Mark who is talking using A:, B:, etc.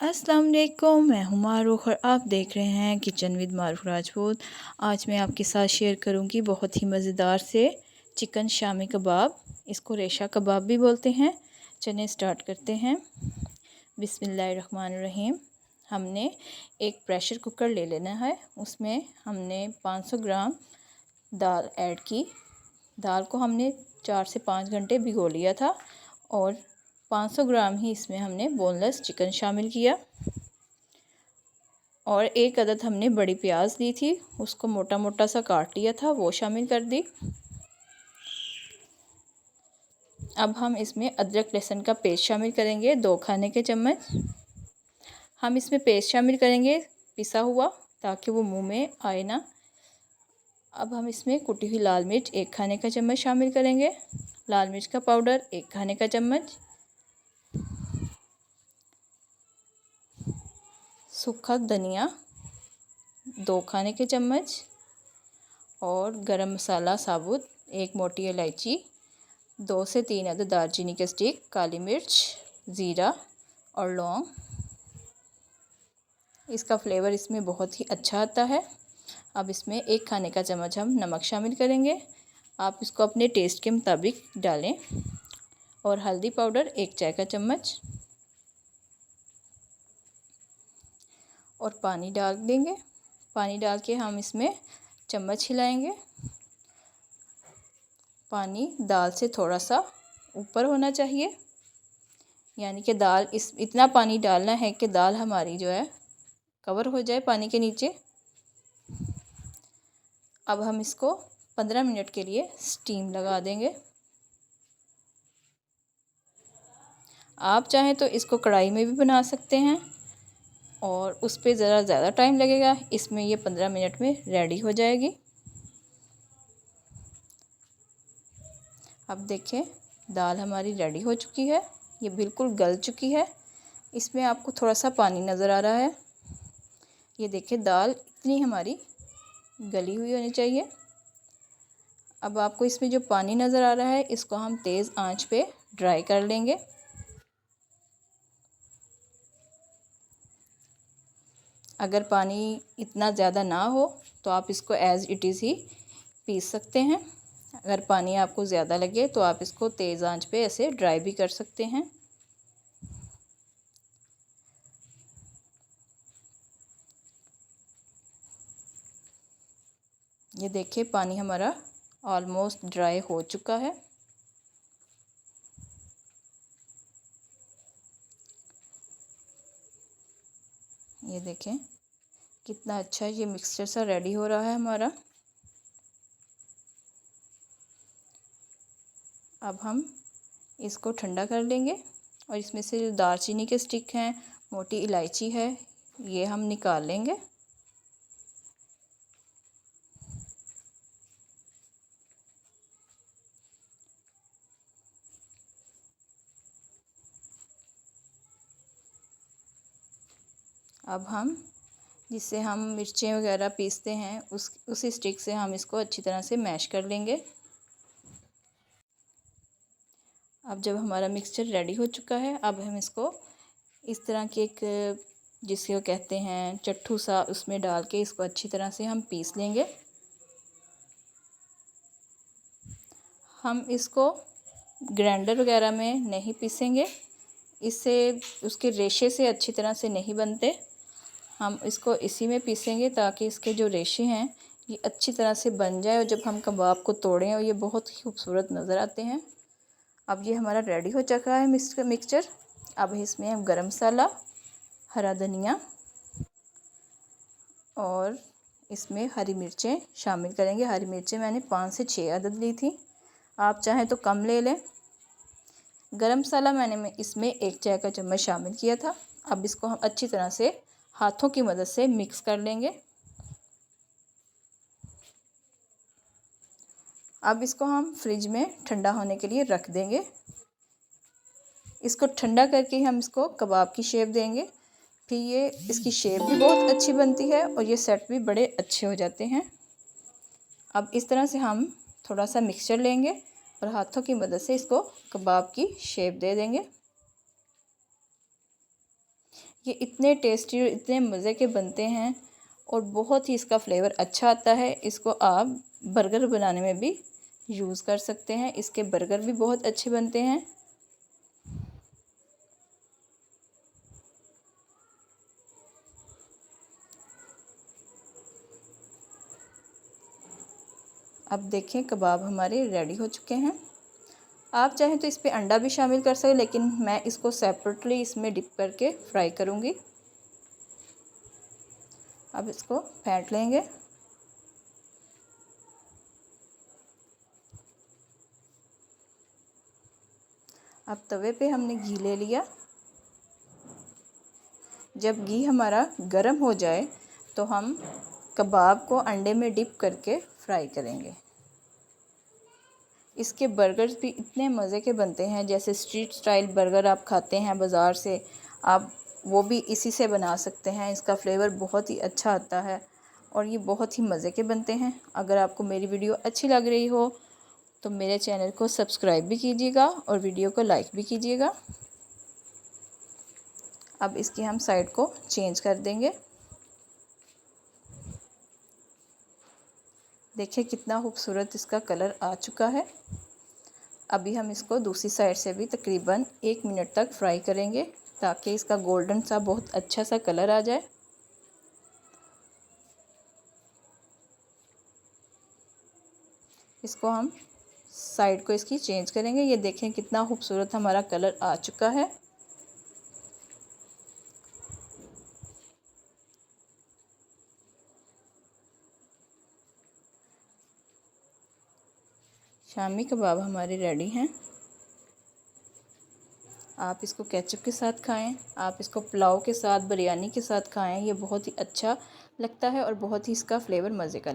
A: अस्सलाम वालेकुम, मैं हूँ मारूख और आप देख रहे हैं किचन विद मारूख राजपूत। आज मैं आपके साथ शेयर करूँगी बहुत ही मज़ेदार से चिकन शामी कबाब। इसको रेशा कबाब भी बोलते हैं। चलिए स्टार्ट करते हैं। बिस्मिल्लाहिर्रहमानिर्रहीम। हमने एक प्रेशर कुकर ले लेना है। उसमें हमने 500 ग्राम दाल ऐड की। दाल को हमने 4 से 5 घंटे भिगो लिया था और 500 ग्राम ही इसमें हमने बोनलेस चिकन शामिल किया और एक अदद हमने बड़ी प्याज ली थी, उसको मोटा मोटा सा काट लिया था, वो शामिल कर दी। अब हम इसमें अदरक लहसुन का पेस्ट शामिल करेंगे, 2 खाने के चम्मच। हम इसमें पेस्ट शामिल करेंगे पिसा हुआ, ताकि वो मुंह में आए ना। अब हम इसमें कुटी हुई लाल मिर्च 1 खाने का चम्मच शामिल करेंगे। लाल मिर्च का पाउडर 1 खाने का चम्मच। सूखा धनिया 2 खाने के चम्मच और गरम मसाला साबुत 1 मोटी इलायची, 2 से 3 अदद दालचीनी के स्टिक, काली मिर्च, ज़ीरा और लौंग। इसका फ्लेवर इसमें बहुत ही अच्छा आता है। अब इसमें 1 खाने का चम्मच हम नमक शामिल करेंगे। आप इसको अपने टेस्ट के मुताबिक डालें। और हल्दी पाउडर 1 चाय का चम्मच और पानी डाल देंगे। पानी डाल के हम इसमें चम्मच हिलाएंगे। पानी दाल से थोड़ा सा ऊपर होना चाहिए, यानी कि दाल इतना पानी डालना है कि दाल हमारी जो है कवर हो जाए पानी के नीचे। अब हम इसको 15 मिनट के लिए स्टीम लगा देंगे। आप चाहें तो इसको कढ़ाई में भी बना सकते हैं और उस पर ज़रा ज़्यादा टाइम लगेगा। इसमें ये 15 मिनट में रेडी हो जाएगी। अब देखें, दाल हमारी रेडी हो चुकी है, ये बिल्कुल गल चुकी है। इसमें आपको थोड़ा सा पानी नज़र आ रहा है। ये देखें, दाल इतनी हमारी गली हुई होनी चाहिए। अब आपको इसमें जो पानी नज़र आ रहा है, इसको हम तेज़ आंच पे ड्राई कर लेंगे। अगर पानी इतना ज़्यादा ना हो तो आप इसको एज़ इट इज़ ही पीस सकते हैं। अगर पानी आपको ज़्यादा लगे तो आप इसको तेज़ आंच पे ऐसे ड्राई भी कर सकते हैं। ये देखिए, पानी हमारा ऑलमोस्ट ड्राई हो चुका है। ये देखें कितना अच्छा ये मिक्सचर सा रेडी हो रहा है हमारा। अब हम इसको ठंडा कर लेंगे और इसमें से जो दालचीनी के स्टिक हैं, मोटी इलायची है, ये हम निकाल लेंगे। अब हम जिससे हम मिर्चें वगैरह पीसते हैं उसी स्टिक से हम इसको अच्छी तरह से मैश कर लेंगे। अब जब हमारा मिक्सचर रेडी हो चुका है, अब हम इसको इस तरह के एक जिसको कहते हैं चट्टू सा, उसमें डाल के इसको अच्छी तरह से हम पीस लेंगे। हम इसको ग्राइंडर वगैरह में नहीं पीसेंगे, इससे उसके रेशे से अच्छी तरह से नहीं बनते। हम इसको इसी में पीसेंगे ताकि इसके जो रेशे हैं ये अच्छी तरह से बन जाए और जब हम कबाब को तोड़ें और ये बहुत ही खूबसूरत नज़र आते हैं। अब ये हमारा रेडी हो चुका है मिक्सचर। अब इसमें हम गरम मसाला, हरा धनिया और इसमें हरी मिर्चें शामिल करेंगे। हरी मिर्चें मैंने 5 से 6 अदद ली थी, आप चाहें तो कम ले लें। गरम मसाला मैंने इसमें 1 चाय का चम्मच शामिल किया था। अब इसको हम अच्छी तरह से हाथों की मदद से मिक्स कर लेंगे। अब इसको हम फ्रिज में ठंडा होने के लिए रख देंगे। इसको ठंडा करके हम इसको कबाब की शेप देंगे। फिर ये इसकी शेप भी बहुत अच्छी बनती है और ये सेट भी बड़े अच्छे हो जाते हैं। अब इस तरह से हम थोड़ा सा मिक्सचर लेंगे और हाथों की मदद से इसको कबाब की शेप दे देंगे। ये इतने टेस्टी और इतने मज़े के बनते हैं और बहुत ही इसका फ्लेवर अच्छा आता है। इसको आप बर्गर बनाने में भी यूज़ कर सकते हैं। इसके बर्गर भी बहुत अच्छे बनते हैं। अब देखें कबाब हमारे रेडी हो चुके हैं। आप चाहें तो इस पे अंडा भी शामिल कर सकते, लेकिन मैं इसको सेपरेटली इसमें डिप करके फ्राई करूँगी। अब इसको फेंट लेंगे। अब तवे पे हमने घी ले लिया। जब घी हमारा गर्म हो जाए तो हम कबाब को अंडे में डिप करके फ्राई करेंगे। इसके बर्गर्स भी इतने मज़े के बनते हैं। जैसे स्ट्रीट स्टाइल बर्गर आप खाते हैं बाज़ार से, आप वो भी इसी से बना सकते हैं। इसका फ्लेवर बहुत ही अच्छा आता है और ये बहुत ही मज़े के बनते हैं। अगर आपको मेरी वीडियो अच्छी लग रही हो तो मेरे चैनल को सब्सक्राइब भी कीजिएगा और वीडियो को लाइक भी कीजिएगा। अब इसकी हम साइड को चेंज कर देंगे। देखिए कितना खूबसूरत इसका कलर आ चुका है। अभी हम इसको दूसरी साइड से भी तकरीबन 1 मिनट तक फ्राई करेंगे ताकि इसका गोल्डन सा बहुत अच्छा सा कलर आ जाए। इसको हम साइड को इसकी चेंज करेंगे। ये देखें कितना खूबसूरत हमारा कलर आ चुका है। शामी कबाब हमारे रेडी हैं। आप इसको केचप के साथ खाएं, आप इसको पुलाव के साथ, बिरयानी के साथ खाएं। ये बहुत ही अच्छा लगता है और बहुत ही इसका फ्लेवर मज़े का लगता है।